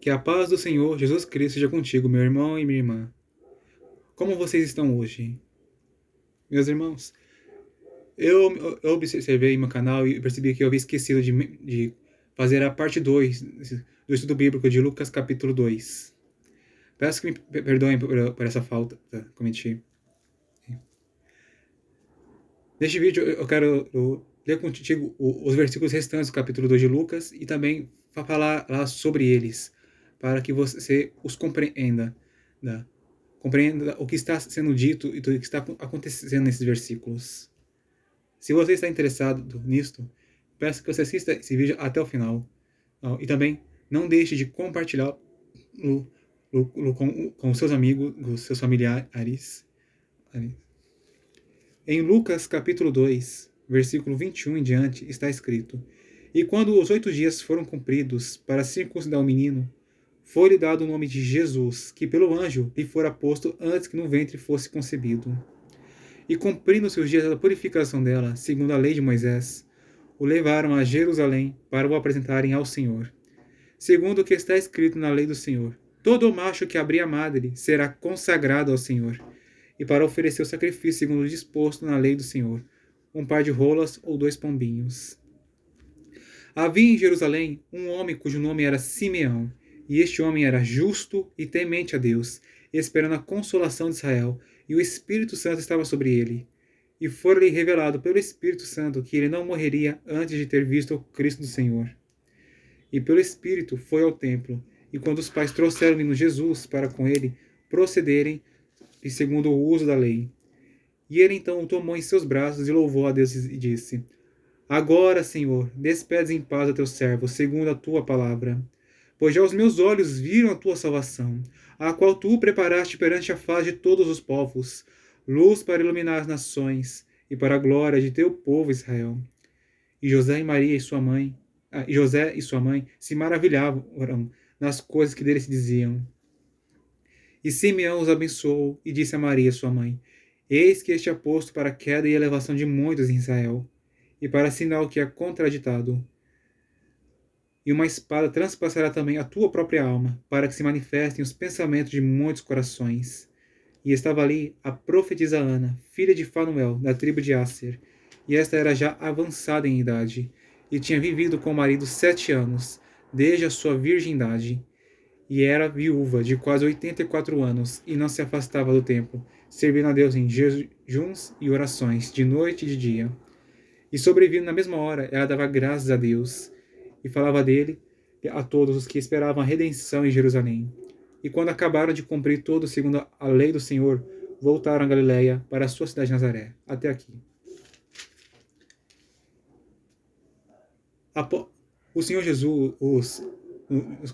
Que a paz do Senhor Jesus Cristo seja contigo, meu irmão e minha irmã. Como vocês estão hoje? Meus irmãos, eu observei meu canal e percebi que eu havia esquecido de fazer a parte 2 do estudo bíblico de Lucas capítulo 2. Peço que me perdoem por essa falta que cometi. Neste vídeo eu quero ler contigo os versículos restantes do capítulo 2 de Lucas e também falar lá sobre eles, para que você os compreenda. Né? Compreenda o que está sendo dito e tudo o que está acontecendo nesses versículos. Se você está interessado nisto, peço que você assista esse vídeo até o final. E também não deixe de compartilhar com seus amigos, com seus familiares. Em Lucas capítulo 2, versículo 21 em diante, está escrito: E quando os 8 dias foram cumpridos para circuncidar o menino, foi-lhe dado o nome de Jesus, que pelo anjo lhe fora posto antes que no ventre fosse concebido. E cumprindo-se os dias da purificação dela, segundo a lei de Moisés, o levaram a Jerusalém para o apresentarem ao Senhor. Segundo o que está escrito na lei do Senhor, todo macho que abrir a madre será consagrado ao Senhor, e para oferecer o sacrifício segundo o disposto na lei do Senhor, um par de rolas ou 2 pombinhos. Havia em Jerusalém um homem cujo nome era Simeão, e este homem era justo e temente a Deus, esperando a consolação de Israel, e o Espírito Santo estava sobre ele. E fora-lhe revelado pelo Espírito Santo que ele não morreria antes de ter visto o Cristo do Senhor. E pelo Espírito foi ao templo, e quando os pais trouxeram o menino Jesus para com ele procederem e segundo o uso da lei. E ele então o tomou em seus braços e louvou a Deus e disse: Agora, Senhor, despedes em paz a teu servo, segundo a tua palavra. Pois já os meus olhos viram a tua salvação, a qual tu preparaste perante a face de todos os povos, luz para iluminar as nações e para a glória de teu povo Israel. E José e sua mãe se maravilhavam nas coisas que dele se diziam. E Simeão os abençoou e disse a Maria, sua mãe: Eis que este é posto para a queda e elevação de muitos em Israel, e para sinal que é contraditado. E uma espada transpassará também a tua própria alma, para que se manifestem os pensamentos de muitos corações. E estava ali a profetisa Ana, filha de Fanuel, da tribo de Asser, e esta era já avançada em idade, e tinha vivido com o marido 7 anos, desde a sua virgindade, e era viúva de quase 84 anos, e não se afastava do templo, servindo a Deus em jejuns e orações, de noite e de dia. E sobrevindo na mesma hora, ela dava graças a Deus, e falava dele a todos os que esperavam a redenção em Jerusalém. E quando acabaram de cumprir todo segundo a lei do Senhor, voltaram a Galiléia para a sua cidade de Nazaré. Até aqui. O Senhor Jesus,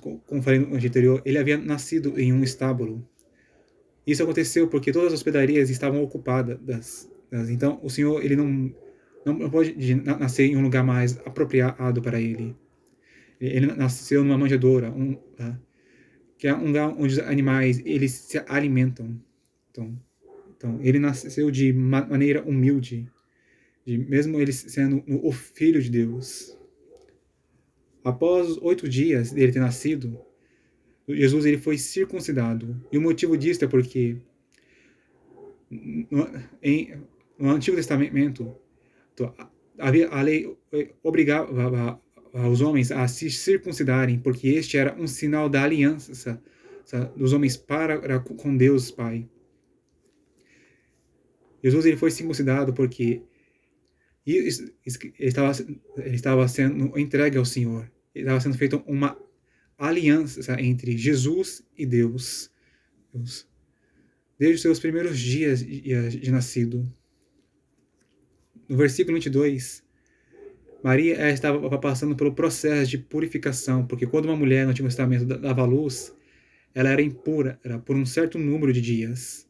como falei no anterior, ele havia nascido em um estábulo. Isso aconteceu porque todas as hospedarias estavam ocupadas. Então, o Senhor ele não pode nascer em um lugar mais apropriado para ele. Ele nasceu numa manjedoura, que é um lugar onde os animais eles se alimentam. Então ele nasceu de maneira humilde, mesmo ele sendo o Filho de Deus. Após os 8 dias dele ter nascido, Jesus ele foi circuncidado. E o motivo disso é porque no Antigo Testamento a lei obrigava os homens a se circuncidarem, porque este era um sinal da aliança dos homens para com Deus Pai. Jesus ele foi circuncidado porque ele estava sendo entregue ao Senhor. Estava sendo feita uma aliança entre Jesus e Deus. Desde os seus primeiros dias de nascido. No versículo 22, Maria estava passando pelo processo de purificação, porque quando uma mulher no Antigo Testamento dava à luz, ela era impura, era por um certo número de dias.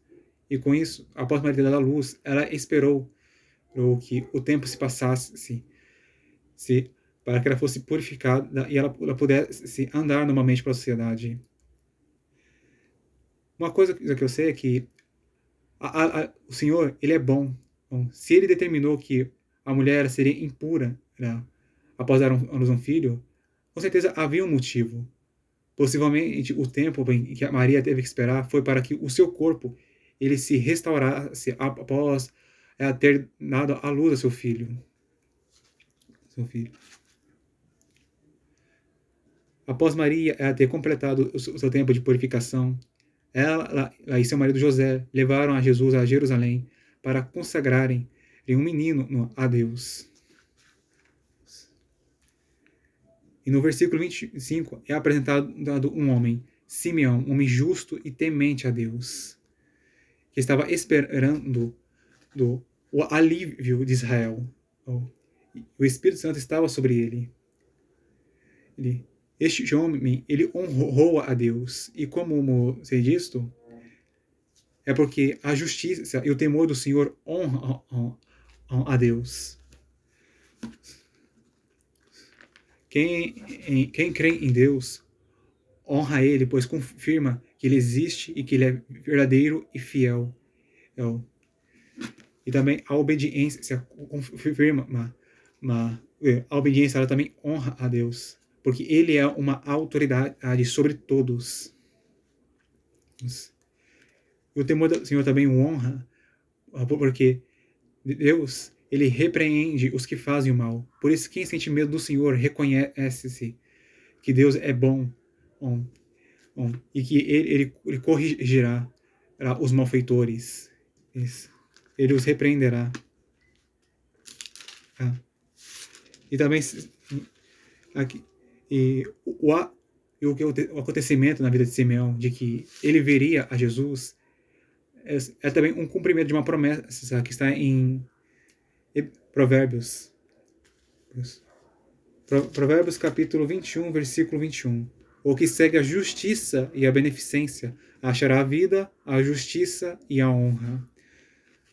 E com isso, após Maria dar à luz, ela esperou que o tempo se passasse, para que ela fosse purificada e ela pudesse andar normalmente para a sociedade. Uma coisa que eu sei é que o Senhor, ele é bom. Então, se ele determinou que a mulher seria impura após dar à luz um filho, com certeza havia um motivo. Possivelmente o tempo que a Maria teve que esperar foi para que o seu corpo ele se restaurasse após ter dado à luz a seu filho. Após Maria ter completado o seu tempo de purificação, ela e seu marido José levaram a Jesus a Jerusalém para consagrarem um menino a Deus. E no versículo 25 é apresentado um homem, Simeão, um homem justo e temente a Deus, que estava esperando o alívio de Israel. O Espírito Santo estava sobre ele. Este homem, ele honrou a Deus. E como sei disto, é porque a justiça e o temor do Senhor honram a Deus. Quem crê em Deus honra Ele, pois confirma que Ele existe e que Ele é verdadeiro e fiel. E também a obediência confirma, a obediência ela também honra a Deus, porque Ele é uma autoridade sobre todos. E o temor do Senhor também o honra, porque Deus, Ele repreende os que fazem o mal. Por isso, quem sente medo do Senhor reconhece-se que Deus é bom, e que ele corrigirá os malfeitores. Ele os repreenderá. E também aqui, o acontecimento na vida de Simeão, de que ele veria a Jesus, é também um cumprimento de uma promessa que está em Provérbios. Provérbios capítulo 21, versículo 21. O que segue a justiça e a beneficência achará a vida, a justiça e a honra.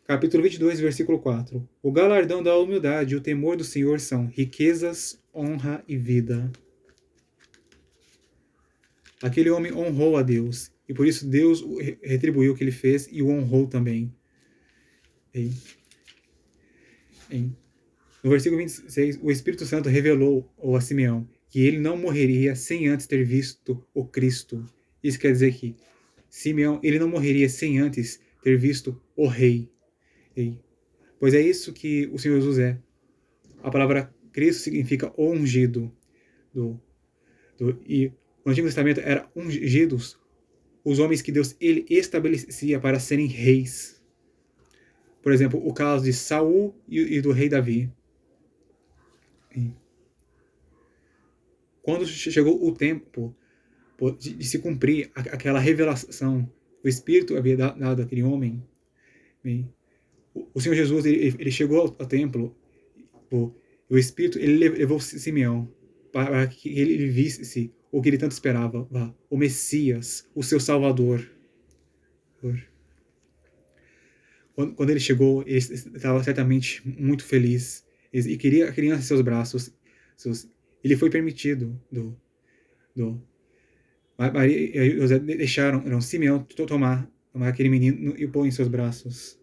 Capítulo 22, versículo 4. O galardão da humildade e o temor do Senhor são riquezas, honra e vida. Aquele homem honrou a Deus, e por isso Deus retribuiu o que ele fez e o honrou também. No versículo 26, o Espírito Santo revelou a Simeão que ele não morreria sem antes ter visto o Cristo. Isso quer dizer que Simeão ele não morreria sem antes ter visto o Rei. Pois é isso que o Senhor Jesus é. A palavra Cristo significa o ungido. E no Antigo Testamento eram ungidos os homens que Deus ele estabelecia para serem reis. Por exemplo, o caso de Saul e do rei Davi. Quando chegou o tempo de se cumprir aquela revelação, o Espírito havia dado àquele homem, o Senhor Jesus ele chegou ao templo, o Espírito ele levou Simeão para que ele visse o que ele tanto esperava, o Messias, o seu Salvador. Quando ele chegou, ele estava certamente muito feliz e queria a criança em seus braços. Ele foi permitido. Maria e José deixaram Simeão tomar aquele menino e pôr em seus braços.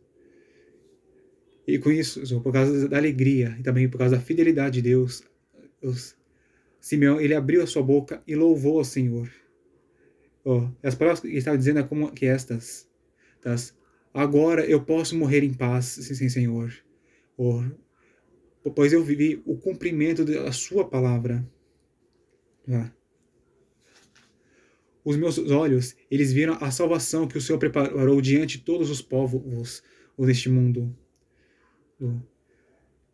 E com isso, por causa da alegria e também por causa da fidelidade de Deus, Simeão ele abriu a sua boca e louvou ao Senhor. As palavras que ele estava dizendo é como que estas. Agora eu posso morrer em paz, sim, Senhor. Pois eu vivi o cumprimento da sua palavra. Os meus olhos, eles viram a salvação que o Senhor preparou diante de todos os povos neste mundo.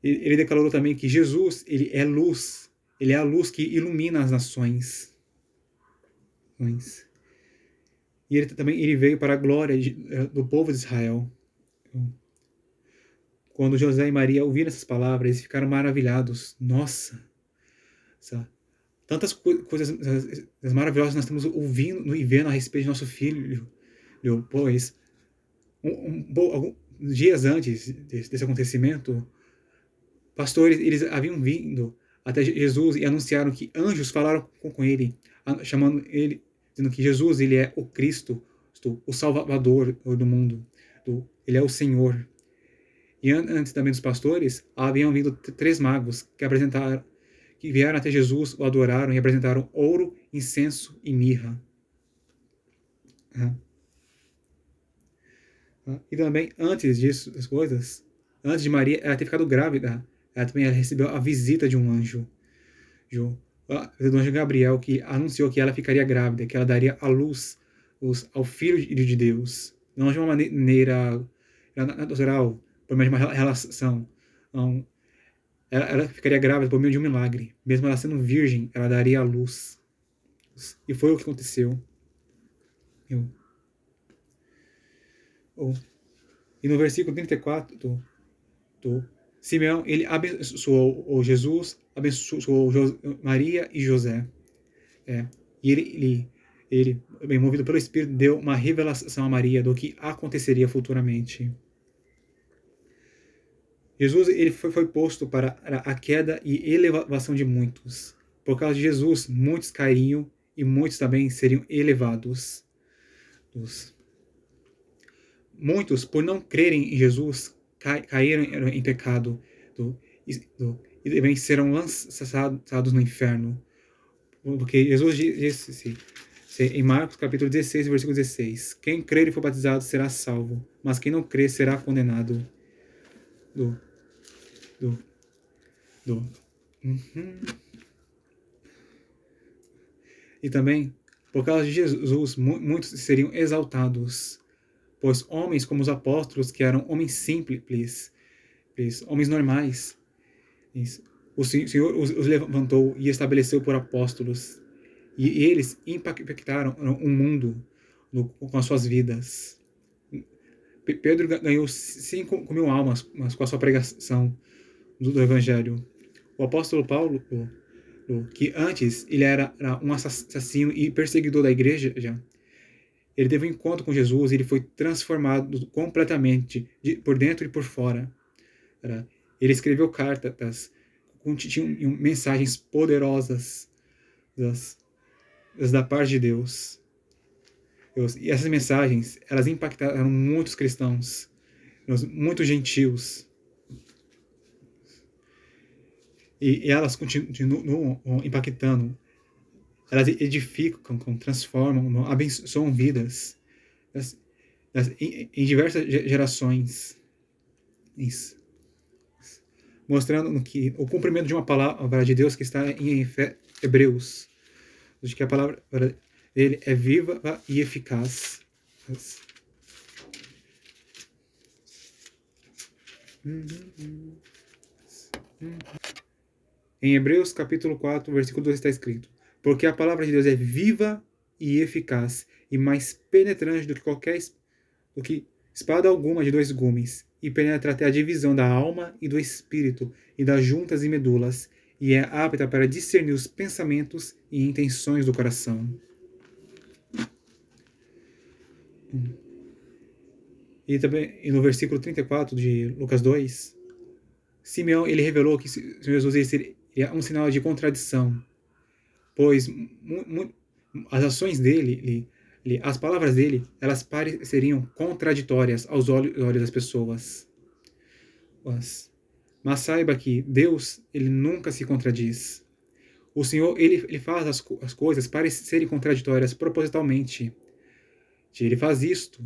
Ele declarou também que Jesus, ele é luz. Ele é a luz que ilumina as nações. E ele veio para a glória do povo de Israel. Quando José e Maria ouviram essas palavras, eles ficaram maravilhados. Nossa! Tantas coisas maravilhosas nós estamos ouvindo e vendo a respeito de nosso filho. Pois, alguns dias antes desse acontecimento, pastores eles haviam vindo até Jesus e anunciaram que anjos falaram com ele, chamando ele, dizendo que Jesus ele é o Cristo, o Salvador do mundo, ele é o Senhor. E antes também dos pastores, haviam vindo 3 magos que que vieram até Jesus, o adoraram e apresentaram ouro, incenso e mirra. E também, antes disso, das coisas, antes de Maria ela ter ficado grávida, ela também recebeu a visita de um anjo, do anjo Gabriel, que anunciou que ela ficaria grávida, que ela daria à luz ao Filho de Deus. Não de uma maneira natural, por meio de uma relação. Não, ela ficaria grávida por meio de um milagre. Mesmo ela sendo virgem, ela daria à luz. E foi o que aconteceu. E no versículo 34, Simeão, ele abençoou Jesus, abençoou Maria e José. E ele, bem movido pelo Espírito, deu uma revelação a Maria do que aconteceria futuramente. Jesus, ele foi posto para a queda e elevação de muitos. Por causa de Jesus, muitos cairiam e muitos também seriam elevados. Muitos, por não crerem em Jesus, caíram em pecado e também serão lançados no inferno. Porque Jesus disse em Marcos capítulo 16, versículo 16: quem crer e for batizado será salvo, mas quem não crer será condenado. E também, por causa de Jesus, muitos seriam exaltados, pois homens como os apóstolos, que eram homens simples, homens normais, o Senhor os levantou e estabeleceu por apóstolos, e eles impactaram o mundo com as suas vidas. Pedro ganhou 5.000 almas com a sua pregação do Evangelho. O apóstolo Paulo, que antes ele era um assassino e perseguidor da igreja, ele teve um encontro com Jesus e ele foi transformado completamente, por dentro e por fora. Ele escreveu cartas com mensagens poderosas da parte de Deus. E essas mensagens, elas impactaram muitos cristãos, muitos gentios. E elas continuam impactando. Elas edificam, transformam, abençoam vidas em diversas gerações. Isso. Mostrando que o cumprimento de uma palavra de Deus que está em Hebreus, de que a palavra dele é viva e eficaz. Em Hebreus capítulo 4, versículo 2 está escrito: porque a palavra de Deus é viva e eficaz, e mais penetrante do que espada alguma de 2 gumes, e penetra até a divisão da alma e do espírito, e das juntas e medulas, e é apta para discernir os pensamentos e intenções do coração. E também no versículo 34 de Lucas 2, Simeão, ele revelou que o Senhor Jesus seria um sinal de contradição, pois as ações dele, as palavras dele, elas pareceriam contraditórias aos olhos das pessoas. Mas saiba que Deus, ele nunca se contradiz. O Senhor, ele faz as coisas parecerem contraditórias propositalmente. Ele faz isto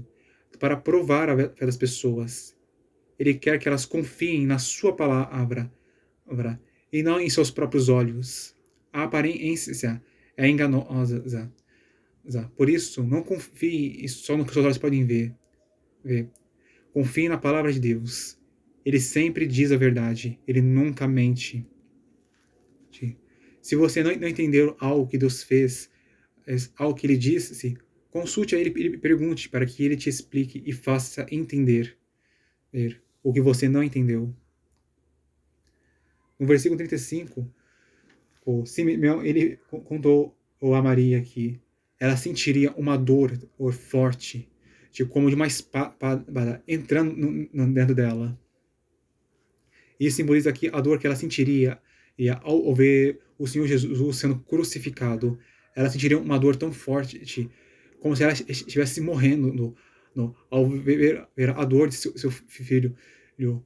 para provar a fé das pessoas. Ele quer que elas confiem na sua palavra e não em seus próprios olhos. A aparência é enganosa. Por isso, não confie só no que seus olhos podem ver. Confie na palavra de Deus. Ele sempre diz a verdade. Ele nunca mente. Se você não entendeu algo que Deus fez, algo que Ele disse, consulte a Ele e pergunte para que Ele te explique e faça entender o que você não entendeu. No versículo 35, o Simeão, ele contou a Maria que ela sentiria uma dor forte, como de uma espada entrando dentro dela. Isso simboliza aqui a dor que ela sentiria ao ver o Senhor Jesus sendo crucificado. Ela sentiria uma dor tão forte, como se ela estivesse morrendo ao ver a dor de seu filho que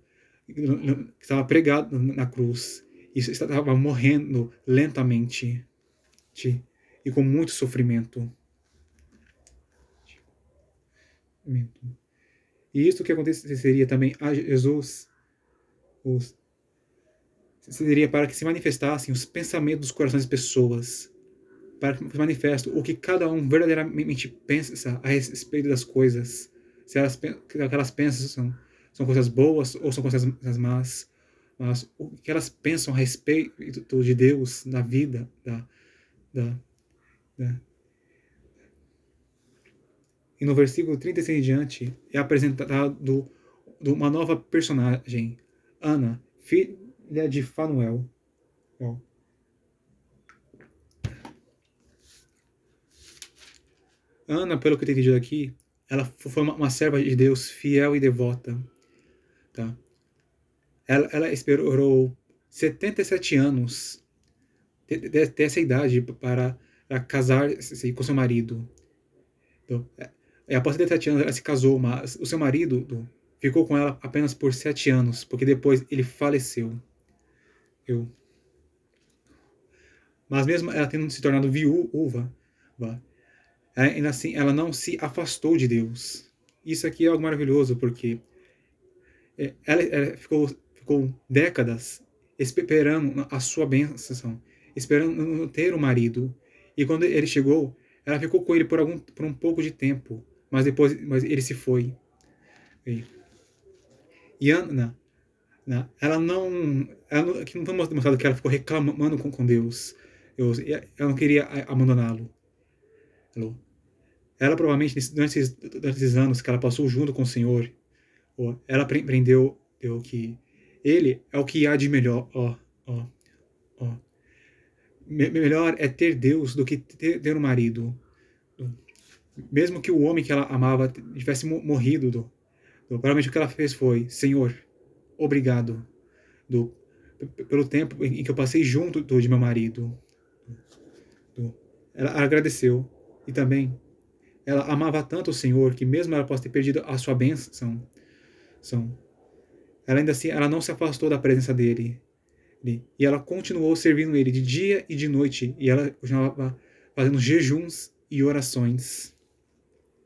estava pregado na cruz. Isso estava morrendo lentamente e com muito sofrimento. E isso que aconteceria também a Jesus seria para que se manifestassem os pensamentos dos corações das pessoas, para que se manifeste o que cada um verdadeiramente pensa a respeito das coisas, se elas, que elas pensam são coisas boas ou são coisas más, mas o que elas pensam a respeito de Deus, da vida, da. E no versículo 36 em diante é apresentado uma nova personagem, Ana, filha de Fanuel. Ana, pelo que eu entendi aqui, ela foi uma serva de Deus fiel e devota. Tá? Ela esperou 77 anos, dessa idade, para casar-se com seu marido. Então, após 77 anos, ela se casou, mas o seu marido ficou com ela apenas por 7 anos, porque depois ele faleceu. Mas mesmo ela tendo se tornado viúva, ainda assim, ela não se afastou de Deus. Isso aqui é algo maravilhoso, porque ela ficou décadas esperando a sua bênção, esperando ter um marido. E quando ele chegou, ela ficou com ele por um pouco de tempo, mas ele se foi. E Ana, aqui não foi mostrado que ela ficou reclamando com Deus. Ela não queria abandoná-lo. Ela provavelmente, durante esses anos que ela passou junto com o Senhor, ela aprendeu que Ele é o que há de melhor. Melhor é ter Deus do que ter um marido. Mesmo que o homem que ela amava tivesse morrido, provavelmente o que ela fez foi: Senhor, obrigado pelo tempo em que eu passei junto de meu marido. Ela agradeceu. E também ela amava tanto o Senhor que mesmo ela possa ter perdido a sua bênção, ela ainda assim, ela não se afastou da presença dele. E ela continuou servindo ele de dia e de noite. E ela continuava fazendo jejuns e orações.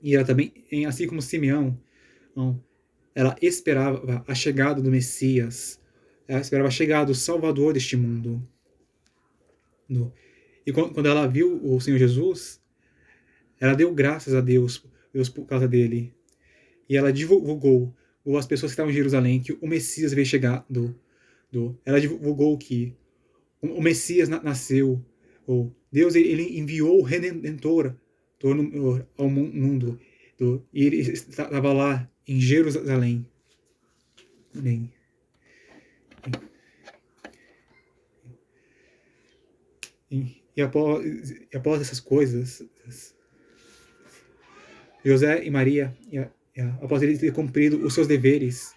E ela também, assim como Simeão, ela esperava a chegada do Messias. Ela esperava a chegada do Salvador deste mundo. E quando ela viu o Senhor Jesus, ela deu graças a Deus por causa dele. E ela divulgou às pessoas que estavam em Jerusalém que o Messias veio chegar. Ela divulgou que o Messias nasceu. Deus ele enviou o Redentor ao mundo. E ele estava lá em Jerusalém. E após essas coisas, José e Maria, após eles terem cumprido os seus deveres,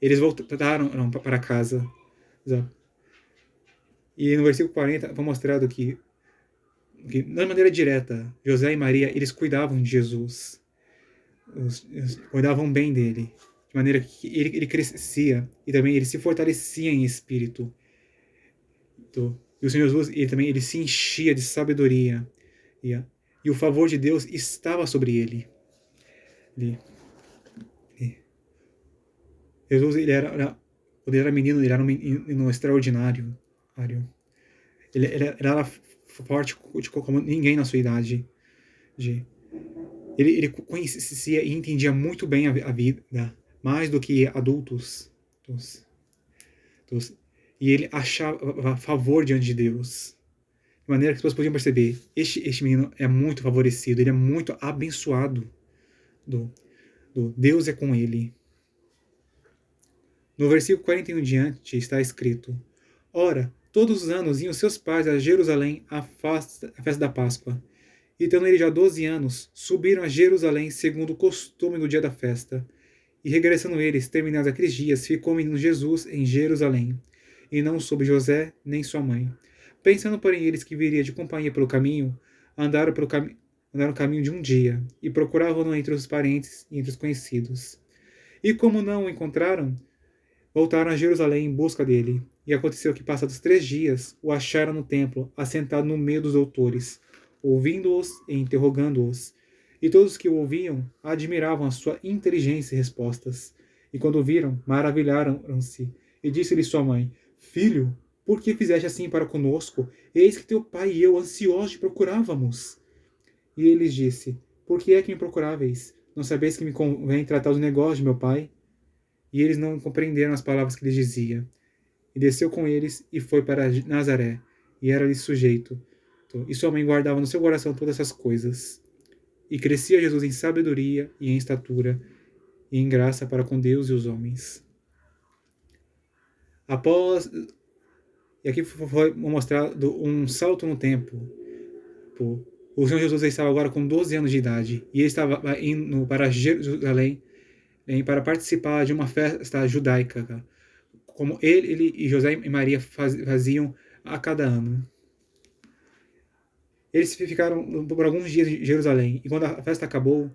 eles voltaram para casa. E no versículo 40 foi mostrado que de maneira direta, José e Maria, eles cuidavam de Jesus. Cuidavam bem dele. De maneira que ele crescia e também ele se fortalecia em espírito. E o Senhor Jesus, ele se enchia de sabedoria. E o favor de Deus estava sobre ele. Jesus, quando ele era menino, ele era um menino extraordinário. Ele era forte como ninguém na sua idade. Ele conhecia e entendia muito bem a vida, mais do que adultos. E ele achava favor diante de Deus. De maneira que as pessoas podiam perceber, este menino é muito favorecido, ele é muito abençoado. Deus é com ele. No versículo 41 em diante está escrito: Ora, todos os anos iam seus pais a Jerusalém à festa da Páscoa. E tendo ele já 12 anos, subiram a Jerusalém segundo o costume do dia da festa. E regressando eles, terminados aqueles dias, ficou o menino Jesus em Jerusalém. E não soube José nem sua mãe. Pensando, porém, eles que viria de companhia pelo caminho, andaram o caminho de um dia, e procuravam-no entre os parentes e entre os conhecidos. E como não o encontraram, voltaram a Jerusalém em busca dele. E aconteceu que, passados 3 dias, o acharam no templo, assentado no meio dos doutores, ouvindo-os e interrogando-os. E todos que o ouviam admiravam a sua inteligência e respostas. E quando o viram, maravilharam-se. E disse-lhe sua mãe: Filho, por que fizeste assim para conosco? Eis que teu pai e eu ansiosos te procurávamos. E ele lhes disse: Por que é que me procuráveis? Não sabeis que me convém tratar os negócios de meu pai? E eles não compreenderam as palavras que lhes dizia. E desceu com eles e foi para Nazaré, e era-lhe sujeito. E sua mãe guardava no seu coração todas essas coisas. E crescia Jesus em sabedoria e em estatura, e em graça para com Deus e os homens. Após. E aqui foi mostrado um salto no tempo. O Senhor Jesus estava agora com 12 anos de idade, e ele estava indo para Jerusalém para participar de uma festa judaica, como ele e José e Maria faziam a cada ano. Eles ficaram por alguns dias em Jerusalém, e quando a festa acabou,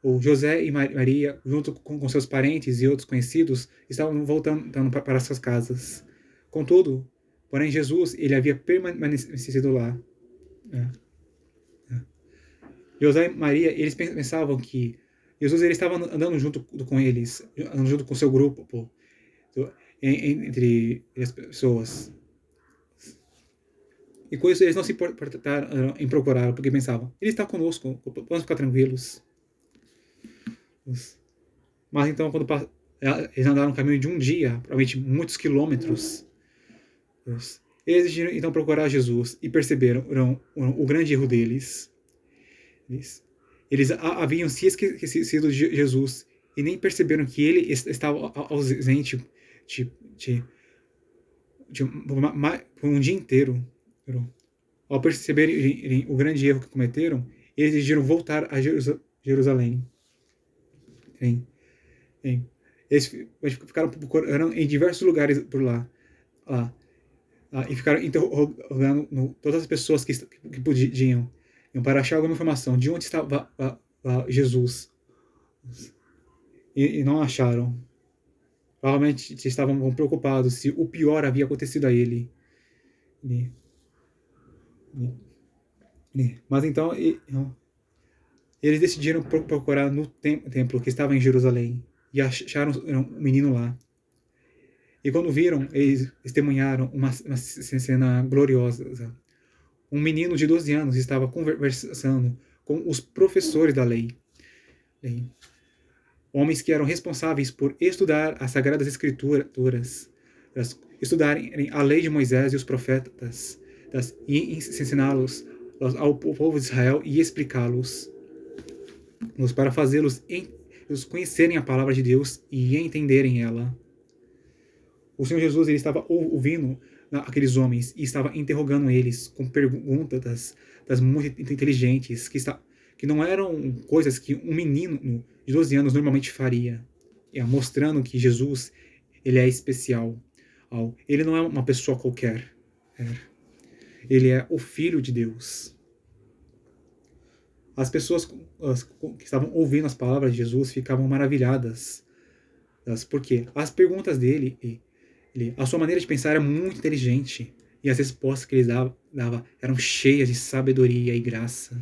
o José e Maria, junto com seus parentes e outros conhecidos, estavam voltando para suas casas. Contudo, porém, Jesus ele havia permanecido lá. José e Maria, eles pensavam que Jesus ele estava andando junto com eles, andando junto com seu grupo, entre as pessoas. E com isso eles não se importaram em procurá-lo, porque pensavam, ele está conosco, vamos ficar tranquilos. Mas então, quando eles andaram um caminho de um dia, provavelmente muitos quilômetros, eles decidiram então procurar Jesus e perceberam o grande erro deles. Eles haviam se esquecido de Jesus e nem perceberam que ele estava ausente por um dia inteiro. Ao perceberem o grande erro que cometeram, eles decidiram voltar a Jerusalém. Eles ficaram procurando em diversos lugares por lá. E ficaram interrogando todas as pessoas que podiam para achar alguma informação de onde estava Jesus. E não acharam. Provavelmente estavam preocupados se o pior havia acontecido a ele. Mas então eles decidiram procurar no templo que estava em Jerusalém e acharam um menino lá. E quando viram, eles testemunharam uma cena gloriosa. Um menino de 12 anos estava conversando com os professores da lei. Homens que eram responsáveis por estudar as Sagradas Escrituras, estudarem a lei de Moisés e os profetas, e ensiná-los ao povo de Israel e explicá-los, para fazê-los conhecerem a palavra de Deus e entenderem ela. O Senhor Jesus ele estava ouvindo aqueles homens e estava interrogando eles com perguntas das muito inteligentes, que não eram coisas que um menino de 12 anos normalmente faria, mostrando que Jesus ele é especial. Ele não é uma pessoa qualquer. Ele é o Filho de Deus. As pessoas que estavam ouvindo as palavras de Jesus ficavam maravilhadas, porque as perguntas dele, a sua maneira de pensar era muito inteligente, e as respostas que ele dava eram cheias de sabedoria e graça.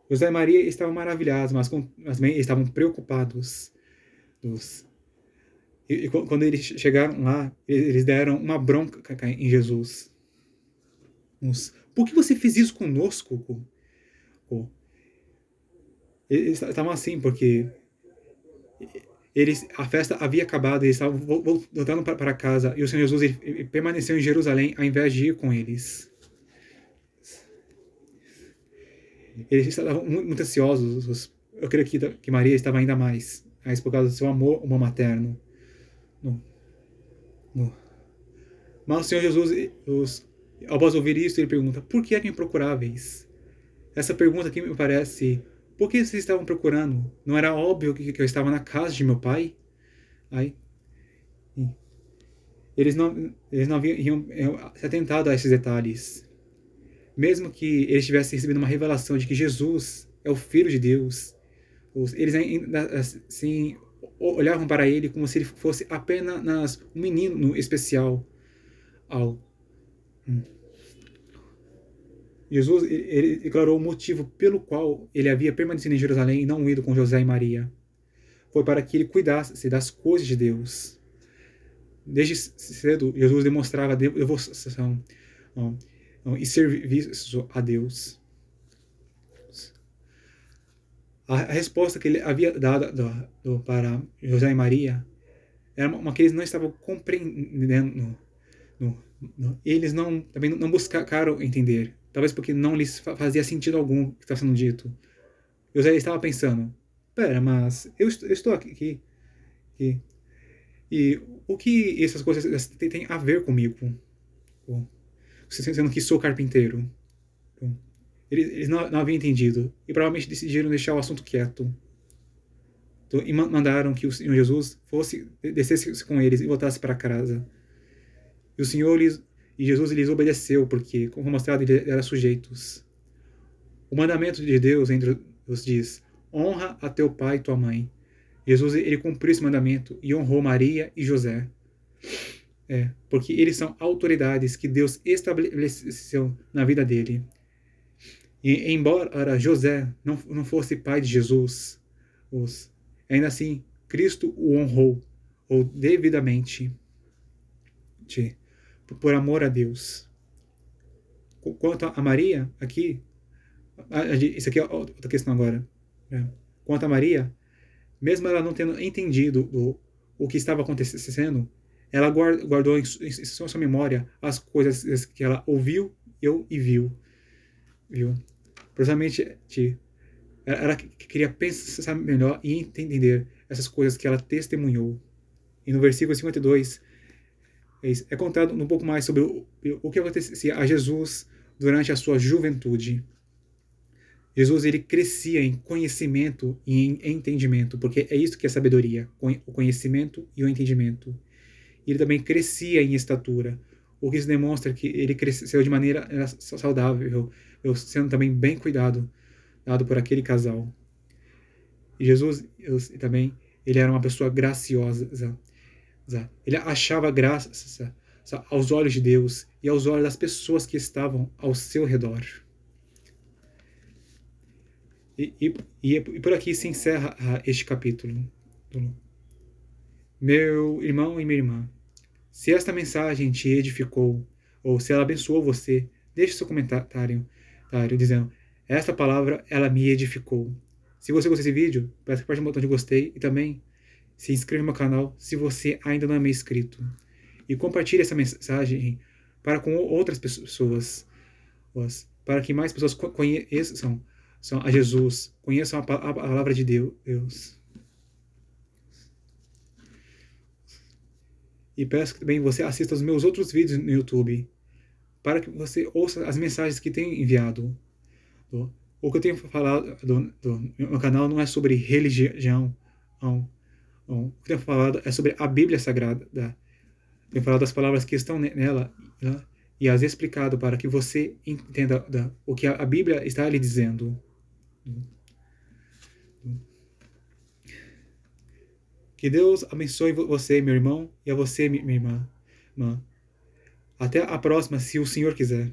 José e Maria estavam maravilhados, mas também estavam preocupados. E quando eles chegaram lá, eles deram uma bronca em Jesus. Por que você fez isso conosco? Eles estavam assim, porque a festa havia acabado, eles estavam voltando para casa, e o Senhor Jesus ele permaneceu em Jerusalém ao invés de ir com eles. Eles estavam muito ansiosos. Eu creio que Maria estava ainda mais por causa do seu amor materno. Mas o Senhor Jesus, após ouvir isso, ele pergunta: por que é que me procuráveis? Essa pergunta aqui me parece: por que vocês estavam procurando? Não era óbvio que eu estava na casa de meu pai? Eles não haviam se atentado a esses detalhes. Mesmo que eles tivessem recebido uma revelação de que Jesus é o Filho de Deus, eles ainda assim olhavam para ele como se ele fosse apenas um menino especial. Jesus ele declarou o motivo pelo qual ele havia permanecido em Jerusalém e não ido com José e Maria. Foi para que ele cuidasse das coisas de Deus. Desde cedo, Jesus demonstrava devoção e serviço a Deus. A resposta que ele havia dado para José e Maria era uma que eles não estavam compreendendo. Eles também não buscaram entender. Talvez porque não lhes fazia sentido algum o que estava sendo dito. José estava pensando, pera, mas eu estou aqui. E o que essas coisas têm a ver comigo? Sendo que sou carpinteiro. Eles não haviam entendido. E provavelmente decidiram deixar o assunto quieto. E mandaram que o Senhor Jesus descesse com eles e voltasse para casa. E Jesus lhes obedeceu, porque, como mostrado, ele era sujeitos. O mandamento de Deus entre os diz: honra a teu pai e tua mãe. Jesus ele cumpriu esse mandamento e honrou Maria e José. Porque eles são autoridades que Deus estabeleceu na vida dele. E embora José não fosse pai de Jesus, ainda assim Cristo o honrou, ou devidamente, por amor a Deus. Quanto a Maria, aqui, isso aqui é outra questão agora. Quanto a Maria, mesmo ela não tendo entendido o que estava acontecendo, ela guardou em sua memória as coisas que ela ouviu e viu. Precisamente, ela queria pensar melhor e entender essas coisas que ela testemunhou. E no versículo 52, é contado um pouco mais sobre o que acontecia a Jesus durante a sua juventude. Jesus ele crescia em conhecimento e em entendimento, porque é isso que é sabedoria, o conhecimento e o entendimento. E ele também crescia em estatura, o que isso demonstra que ele cresceu de maneira saudável, sendo também bem cuidado, dado por aquele casal. E Jesus também, ele era uma pessoa graciosa. Ele achava graça aos olhos de Deus e aos olhos das pessoas que estavam ao seu redor. E por aqui se encerra este capítulo. Meu irmão e minha irmã, se esta mensagem te edificou, ou se ela abençoou você, deixe seu comentário dizendo: esta palavra, ela me edificou. Se você gostou desse vídeo, aperte o botão de gostei e também se inscreva no meu canal se você ainda não é inscrito. E compartilhe essa mensagem para com outras pessoas, para que mais pessoas conheçam a Jesus, conheçam a palavra de Deus. E peço que também você assista aos meus outros vídeos no YouTube, para que você ouça as mensagens que tenho enviado. O que eu tenho falado no meu canal não é sobre religião. O que eu tenho falado é sobre a Bíblia Sagrada. Tenho falado das palavras que estão nela, e as explicado para que você entenda o que a Bíblia está lhe dizendo. Que Deus abençoe você, meu irmão, e a você, minha irmã. Até a próxima, se o Senhor quiser.